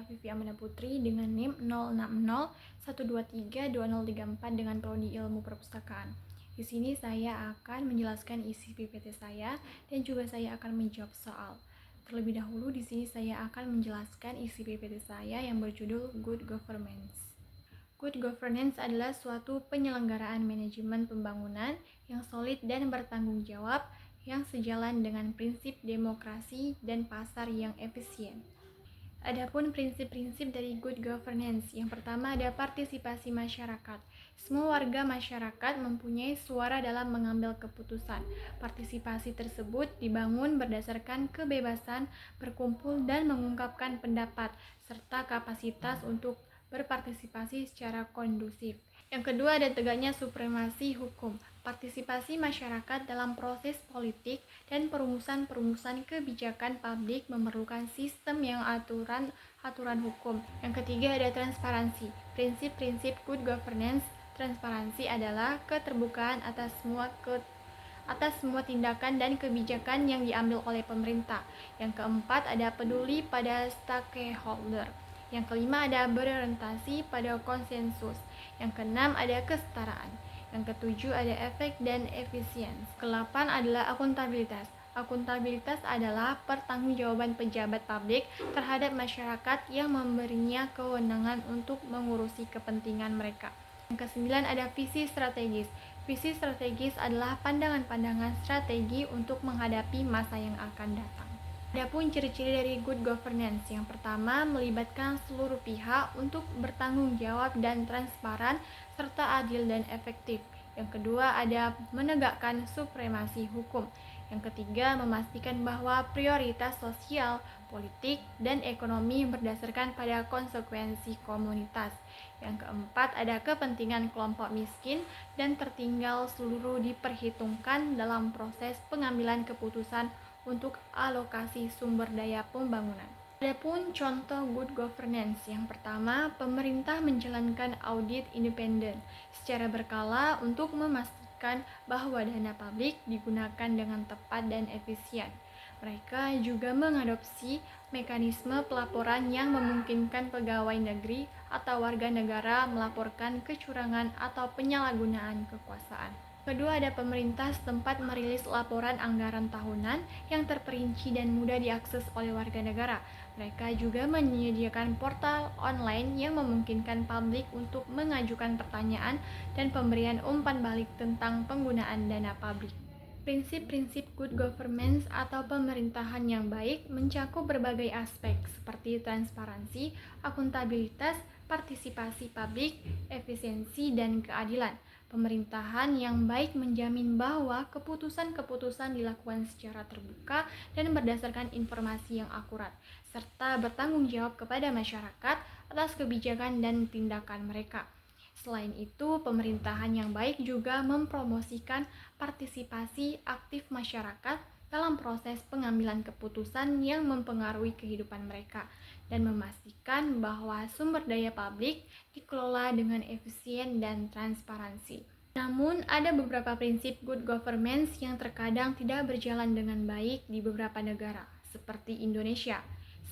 Vivi Amanda Putri dengan NIM 0601232034 dengan prodi Ilmu Perpustakaan. Di sini saya akan menjelaskan isi PPT saya dan juga saya akan menjawab soal. Terlebih dahulu di sini saya akan menjelaskan isi PPT saya yang berjudul Good Governance. Good governance adalah suatu penyelenggaraan manajemen pembangunan yang solid dan bertanggung jawab yang sejalan dengan prinsip demokrasi dan pasar yang efisien. Adapun prinsip-prinsip dari good governance, yang pertama ada partisipasi masyarakat. Semua warga masyarakat mempunyai suara dalam mengambil keputusan. Partisipasi tersebut dibangun berdasarkan kebebasan berkumpul dan mengungkapkan pendapat, serta kapasitas untuk berpartisipasi secara kondusif. Yang kedua ada tegaknya supremasi hukum. Partisipasi masyarakat dalam proses politik dan perumusan kebijakan publik memerlukan sistem yang aturan hukum. Yang ketiga ada transparansi. Prinsip-prinsip good governance, transparansi adalah keterbukaan atas semua tindakan dan kebijakan yang diambil oleh pemerintah. Yang keempat ada peduli pada stakeholder. Yang kelima ada berorientasi pada konsensus. Yang keenam ada kesetaraan. Yang ketujuh ada efek dan efisiensi. Kedelapan adalah akuntabilitas. Akuntabilitas adalah pertanggungjawaban pejabat publik terhadap masyarakat yang memberinya kewenangan untuk mengurusi kepentingan mereka. Yang kesembilan ada visi strategis. Visi strategis adalah pandangan-pandangan strategi untuk menghadapi masa yang akan datang. Adapun ciri-ciri dari good governance, yang pertama melibatkan seluruh pihak untuk bertanggung jawab dan transparan serta adil dan efektif. Yang kedua ada menegakkan supremasi hukum. Yang ketiga memastikan bahwa prioritas sosial, politik, dan ekonomi berdasarkan pada konsekuensi komunitas. Yang keempat ada kepentingan kelompok miskin dan tertinggal seluruh diperhitungkan dalam proses pengambilan keputusan untuk alokasi sumber daya pembangunan. Adapun contoh good governance, yang pertama, pemerintah menjalankan audit independen secara berkala untuk memastikan bahwa dana publik digunakan dengan tepat dan efisien. Mereka juga mengadopsi mekanisme pelaporan yang memungkinkan pegawai negeri atau warga negara melaporkan kecurangan atau penyalahgunaan kekuasaan. Kedua ada pemerintah setempat merilis laporan anggaran tahunan yang terperinci dan mudah diakses oleh warga negara. Mereka juga menyediakan portal online yang memungkinkan publik untuk mengajukan pertanyaan dan pemberian umpan balik tentang penggunaan dana publik. Prinsip-prinsip good governance atau pemerintahan yang baik mencakup berbagai aspek seperti transparansi, akuntabilitas, partisipasi publik, efisiensi, dan keadilan. Pemerintahan yang baik menjamin bahwa keputusan-keputusan dilakukan secara terbuka dan berdasarkan informasi yang akurat, serta bertanggung jawab kepada masyarakat atas kebijakan dan tindakan mereka. Selain itu, pemerintahan yang baik juga mempromosikan partisipasi aktif masyarakat dalam proses pengambilan keputusan yang mempengaruhi kehidupan mereka dan memastikan bahwa sumber daya publik dikelola dengan efisien dan transparansi. Namun, ada beberapa prinsip good governance yang terkadang tidak berjalan dengan baik di beberapa negara, seperti Indonesia,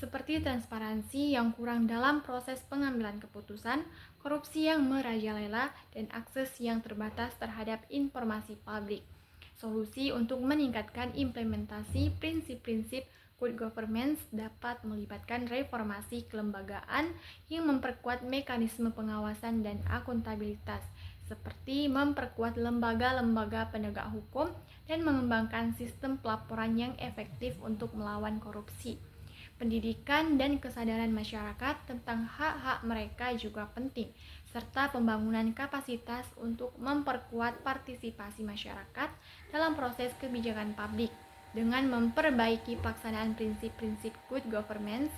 seperti transparansi yang kurang dalam proses pengambilan keputusan, korupsi yang merajalela, dan akses yang terbatas terhadap informasi publik. Solusi untuk meningkatkan implementasi prinsip-prinsip good governance dapat melibatkan reformasi kelembagaan yang memperkuat mekanisme pengawasan dan akuntabilitas, seperti memperkuat lembaga-lembaga penegak hukum dan mengembangkan sistem pelaporan yang efektif untuk melawan korupsi. Pendidikan dan kesadaran masyarakat tentang hak-hak mereka juga penting, serta pembangunan kapasitas untuk memperkuat partisipasi masyarakat dalam proses kebijakan publik. Dengan memperbaiki pelaksanaan prinsip-prinsip good governance,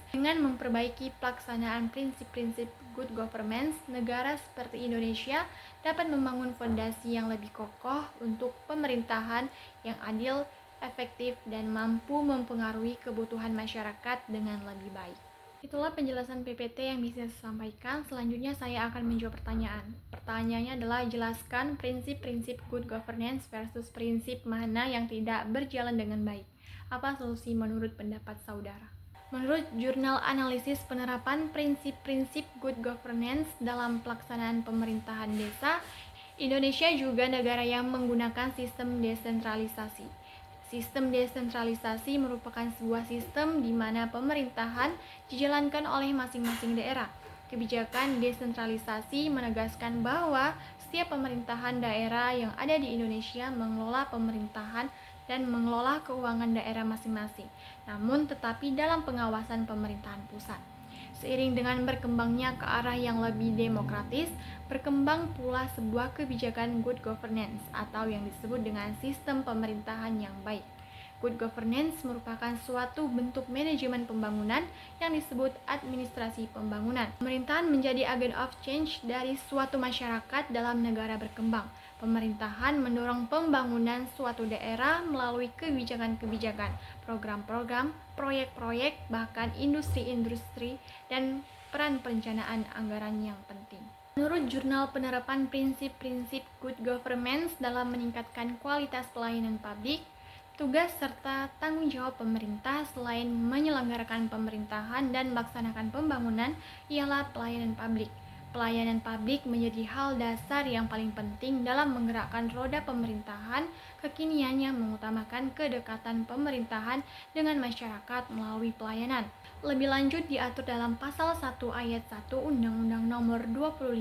negara seperti Indonesia dapat membangun fondasi yang lebih kokoh untuk pemerintahan yang adil, efektif, dan mampu mempengaruhi kebutuhan masyarakat dengan lebih baik. Itulah penjelasan PPT yang bisa saya sampaikan. Selanjutnya saya akan menjawab pertanyaan. Pertanyaannya adalah jelaskan prinsip-prinsip good governance versus prinsip mana yang tidak berjalan dengan baik. Apa solusi menurut pendapat saudara? Menurut Jurnal Analisis Penerapan Prinsip-Prinsip Good Governance dalam Pelaksanaan Pemerintahan Desa, Indonesia juga negara yang menggunakan sistem desentralisasi. Sistem desentralisasi merupakan sebuah sistem di mana pemerintahan dijalankan oleh masing-masing daerah. Kebijakan desentralisasi menegaskan bahwa setiap pemerintahan daerah yang ada di Indonesia mengelola pemerintahan dan mengelola keuangan daerah masing-masing, namun tetapi dalam pengawasan pemerintahan pusat. Seiring dengan berkembangnya ke arah yang lebih demokratis, berkembang pula sebuah kebijakan good governance atau yang disebut dengan sistem pemerintahan yang baik. Good governance merupakan suatu bentuk manajemen pembangunan yang disebut administrasi pembangunan. Pemerintahan menjadi agent of change dari suatu masyarakat dalam negara berkembang. Pemerintahan mendorong pembangunan suatu daerah melalui kebijakan-kebijakan, program-program, proyek-proyek, bahkan industri-industri, dan peran perencanaan anggaran yang penting. Menurut Jurnal Penerapan Prinsip-Prinsip Good Governance dalam meningkatkan kualitas pelayanan publik, tugas serta tanggung jawab pemerintah selain menyelenggarakan pemerintahan dan melaksanakan pembangunan ialah pelayanan publik. Pelayanan publik menjadi hal dasar yang paling penting dalam menggerakkan roda pemerintahan kekinian yang mengutamakan kedekatan pemerintahan dengan masyarakat melalui pelayanan. Lebih lanjut diatur dalam Pasal 1 Ayat 1 Undang-Undang Nomor 25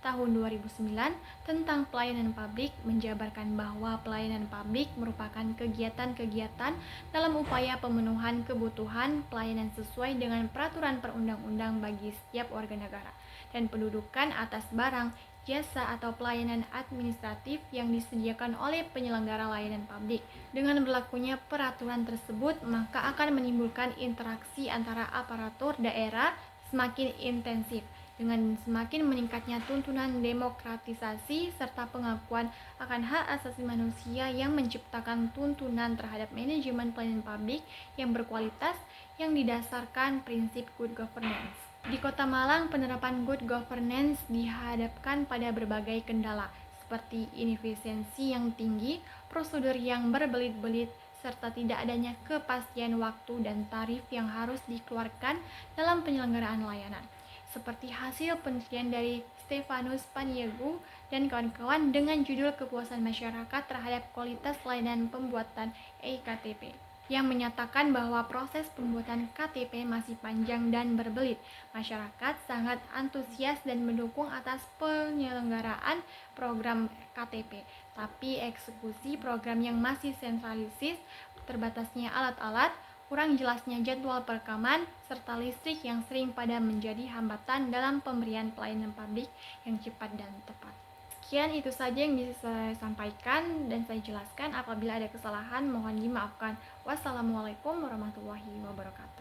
Tahun 2009 tentang Pelayanan Publik menjabarkan bahwa pelayanan publik merupakan kegiatan-kegiatan dalam upaya pemenuhan kebutuhan pelayanan sesuai dengan peraturan perundang-undang bagi setiap warga negara dan pendudukan atas barang, jasa atau pelayanan administratif yang disediakan oleh penyelenggara layanan publik. Dengan berlakunya peraturan tersebut, maka akan menimbulkan interaksi antara aparatur daerah semakin intensif. Dengan semakin meningkatnya tuntunan demokratisasi serta pengakuan akan hak asasi manusia yang menciptakan tuntunan terhadap manajemen pelayanan publik yang berkualitas yang didasarkan prinsip good governance. Di Kota Malang, penerapan good governance dihadapkan pada berbagai kendala, seperti inefisiensi yang tinggi, prosedur yang berbelit-belit, serta tidak adanya kepastian waktu dan tarif yang harus dikeluarkan dalam penyelenggaraan layanan. Seperti hasil penelitian dari Stefanus Paniagua dan kawan-kawan dengan judul Kepuasan Masyarakat Terhadap Kualitas Layanan Pembuatan EKTP, yang menyatakan bahwa proses pembuatan KTP masih panjang dan berbelit. Masyarakat sangat antusias dan mendukung atas penyelenggaraan program KTP, tapi eksekusi program yang masih sentralisis, terbatasnya alat-alat, kurang jelasnya jadwal perekaman, serta listrik yang sering pada menjadi hambatan dalam pemberian pelayanan publik yang cepat dan tepat. Sekian itu saja yang bisa saya sampaikan dan saya jelaskan. Apabila ada kesalahan mohon dimaafkan. Wassalamualaikum warahmatullahi wabarakatuh.